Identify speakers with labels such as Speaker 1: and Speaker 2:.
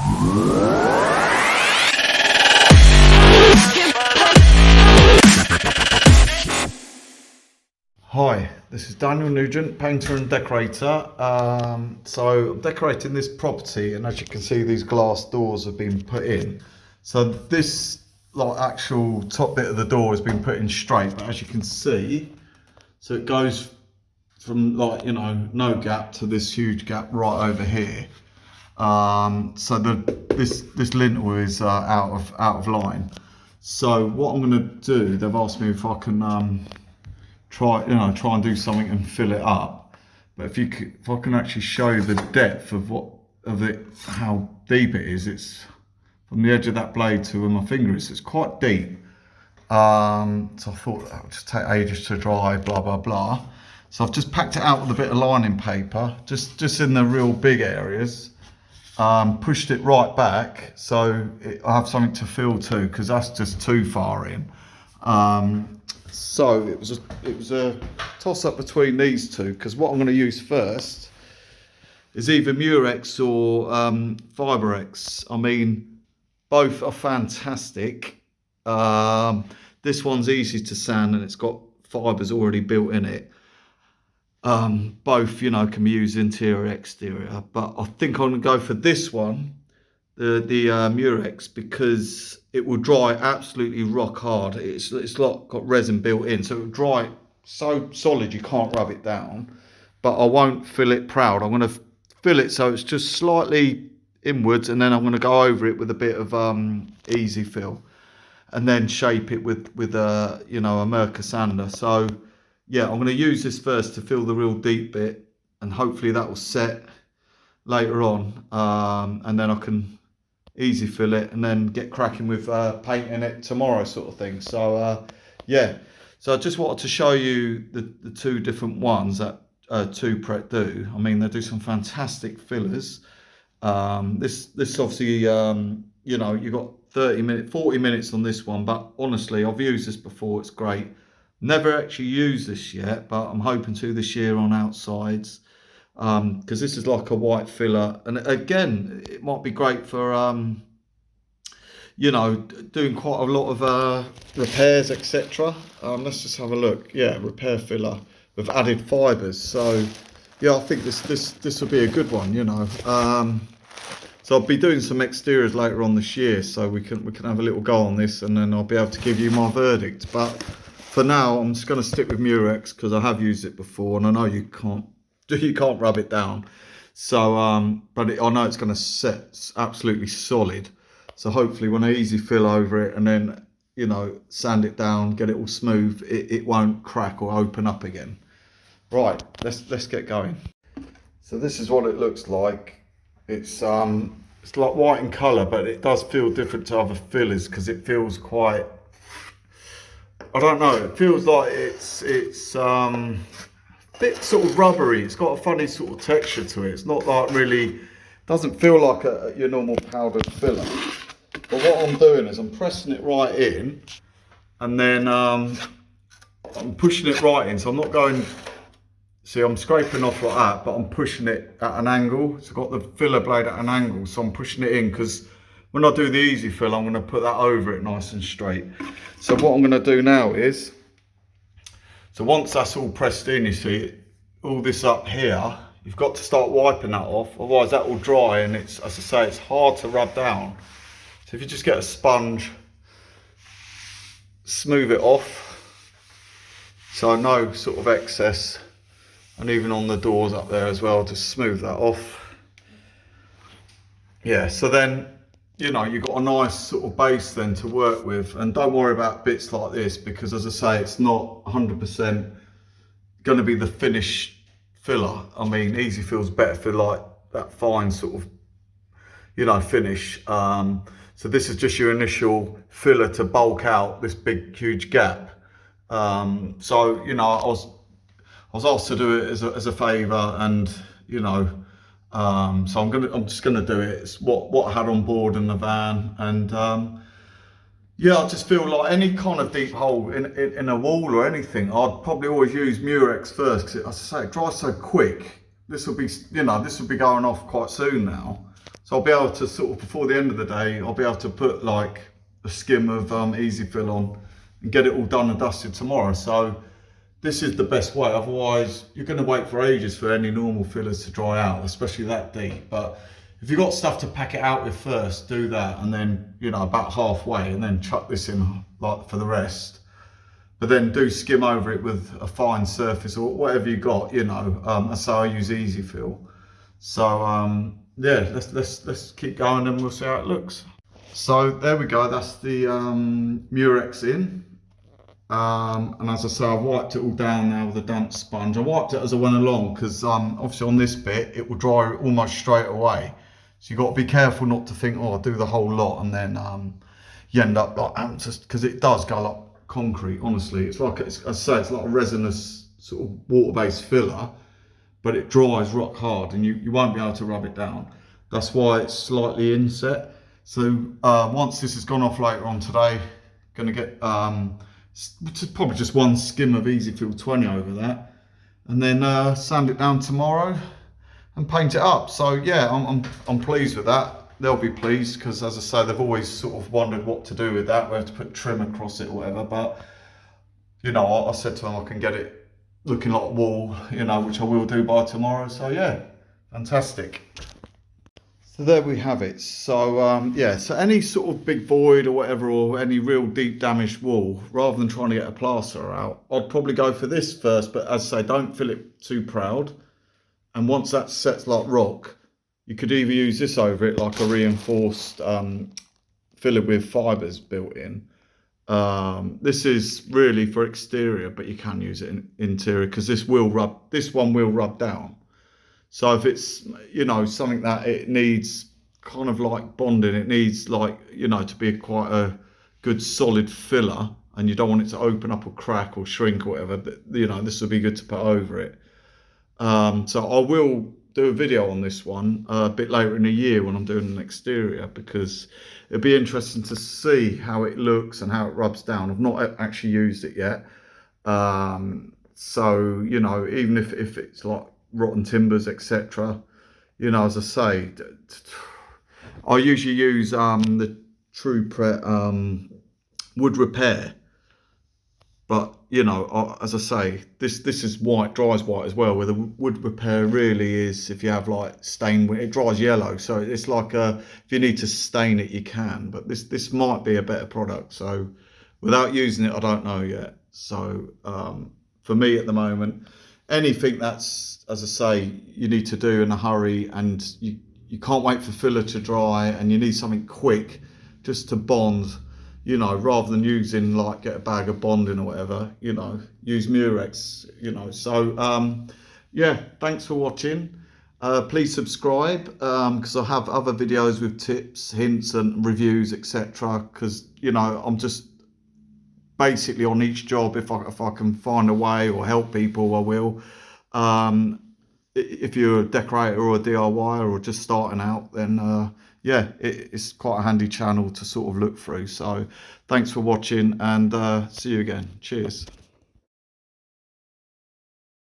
Speaker 1: Hi, this is Daniel Nugent, painter and decorator. So I'm decorating this property, and as you can see, these glass doors have been put in. So this actual top bit of the door has been put in straight, but as you can see, so it goes from no gap to this huge gap right over here. So this lintel is out of line. So what I'm going to do, they've asked me if I can try and do something and fill it up. But if I can actually show you the depth of how deep it is, it's from the edge of that blade to where my finger is. It's quite deep. So I thought that would just take ages to dry, blah blah blah. So I've just packed it out with a bit of lining paper, just in the real big areas. Pushed it right back so I have something to fill to, because that's just too far in. So it was a toss up between these two, because what I'm going to use first is either Murex or Favour. I mean, both are fantastic. This one's easy to sand and it's got fibres already built in it. Both, can be used interior, exterior, but I think I'm going to go for this one, the Murex, because it will dry absolutely rock hard. It's got resin built in, so it will dry so solid you can't rub it down. But I won't fill it proud. I'm going to fill it so it's just slightly inwards, and then I'm going to go over it with a bit of Easyfill, and then shape it with a Murex sander. So yeah, I'm going to use this first to fill the real deep bit, and hopefully that will set later on, and then I can easy fill it and then get cracking with painting it tomorrow, sort of thing. So yeah, so I just wanted to show you the two different ones that Toupret do. I mean, they do some fantastic fillers. This obviously, you got 40 minutes on this one, but honestly, I've used this before. It's great. Never actually used this yet, but I'm hoping to this year on outsides, because this is like a white filler, and again, it might be great for doing quite a lot of repairs, etc. Let's just have a look. Yeah, repair filler with added fibres. So yeah, I think this will be a good one. So I'll be doing some exteriors later on this year, so we can have a little go on this, and then I'll be able to give you my verdict. But for now, I'm just going to stick with Murex because I have used it before, and I know you can't rub it down. So but I know it's going to set absolutely solid. So hopefully when I easy fill over it and then sand it down, get it all smooth, it won't crack or open up again. Right, let's get going. So this is what it looks like. It's like white in colour, but it does feel different to other fillers because it feels quite, I don't know, it feels like it's a bit sort of rubbery. It's got a funny sort of texture to it. It's not like really, doesn't feel like your normal powdered filler. But what I'm doing is I'm pressing it right in, and then I'm pushing it right in. So I'm not going, see, I'm scraping off like that, but I'm pushing it at an angle. So I've got the filler blade at an angle, so I'm pushing it in, because when I do the easy fill, I'm going to put that over it nice and straight. So what I'm going to do now is, so once that's all pressed in, you see, all this up here, you've got to start wiping that off, otherwise that will dry, and it's, as I say, it's hard to rub down. So if you just get a sponge, smooth it off, so no sort of excess, and even on the doors up there as well, just smooth that off. Yeah, so then, you've got a nice sort of base then to work with, and don't worry about bits like this, because as I say, it's not 100% going to be the finished filler. I mean, Easyfill's better for like that fine sort of, finish. So this is just your initial filler to bulk out this big, huge gap. So, I was asked to do it as a favour, and, so I'm just gonna do it. It's what I had on board in the van, and yeah, I just feel like any kind of deep hole in a wall or anything, I'd probably always use Murex first, because as I say, it dries so quick. This will be, this will be going off quite soon now. So So I'll be able to sort of, before the end of the day, I'll be able to put like a skim of Easyfill on and get it all done and dusted tomorrow. So this is the best way. Otherwise, you're going to wait for ages for any normal fillers to dry out, especially that deep. But if you've got stuff to pack it out with first, do that, and then, you know, about halfway, and then chuck this in like for the rest. But then do skim over it with a fine surface or whatever you got, you know. So I use Easyfill. So yeah, let's keep going and we'll see how it looks. So there we go. That's the Murex in. And as I say, I've wiped it all down now with a damp sponge. I wiped it as I went along because obviously on this bit it will dry almost straight away. So you've got to be careful not to think, oh, I'll do the whole lot and then you end up like, just because it does go like concrete. Honestly, it's like, as I say, it's like a resinous sort of water-based filler, but it dries rock hard and you won't be able to rub it down. That's why it's slightly inset. So once this has gone off later on today, going to get probably just one skim of Easyfill 20 over that, and then sand it down tomorrow and paint it up. So yeah, I'm pleased with that. They'll be pleased because, as I say, they've always sort of wondered what to do with that. We have to put trim across it or whatever, but you know, I said to them I can get it looking like a wall, you know, which I will do by tomorrow. So yeah, fantastic. So there we have it. So yeah, so any sort of big void or whatever, or any real deep damaged wall, rather than trying to get a plasterer out, I'd probably go for this first. But as I say, don't fill it too proud. And once that sets like rock, you could either use this over it like a reinforced filler with fibres built in. This is really for exterior, but you can use it in interior because this one will rub down. So if it's, you know, something that it needs kind of like bonding, it needs like, you know, to be quite a good solid filler, and you don't want it to open up or crack or shrink or whatever, you know, this would be good to put over it. So I will do a video on this one a bit later in the year when I'm doing an exterior, because it'd be interesting to see how it looks and how it rubs down. I've not actually used it yet. So, you know, even if it's like rotten timbers, etc., you know, as I say, I usually use the Toupret wood repair, but you know, as I say, this is white, dries white as well, where the wood repair really is, if you have like stain, it dries yellow, so it's like if you need to stain it you can, but this might be a better product. So without using it, I don't know yet. So for me at the moment, anything that's, as I say, you need to do in a hurry and you can't wait for filler to dry and you need something quick just to bond, you know, rather than using like get a bag of bonding or whatever, you know, use Murex, you know. So yeah, thanks for watching. Please subscribe because I have other videos with tips, hints and reviews, etc. Because, you know, I'm just basically on each job, if I can find a way or help people, I will. If you're a decorator or a DIY or just starting out, then yeah, it's quite a handy channel to sort of look through. So thanks for watching, and see you again. Cheers.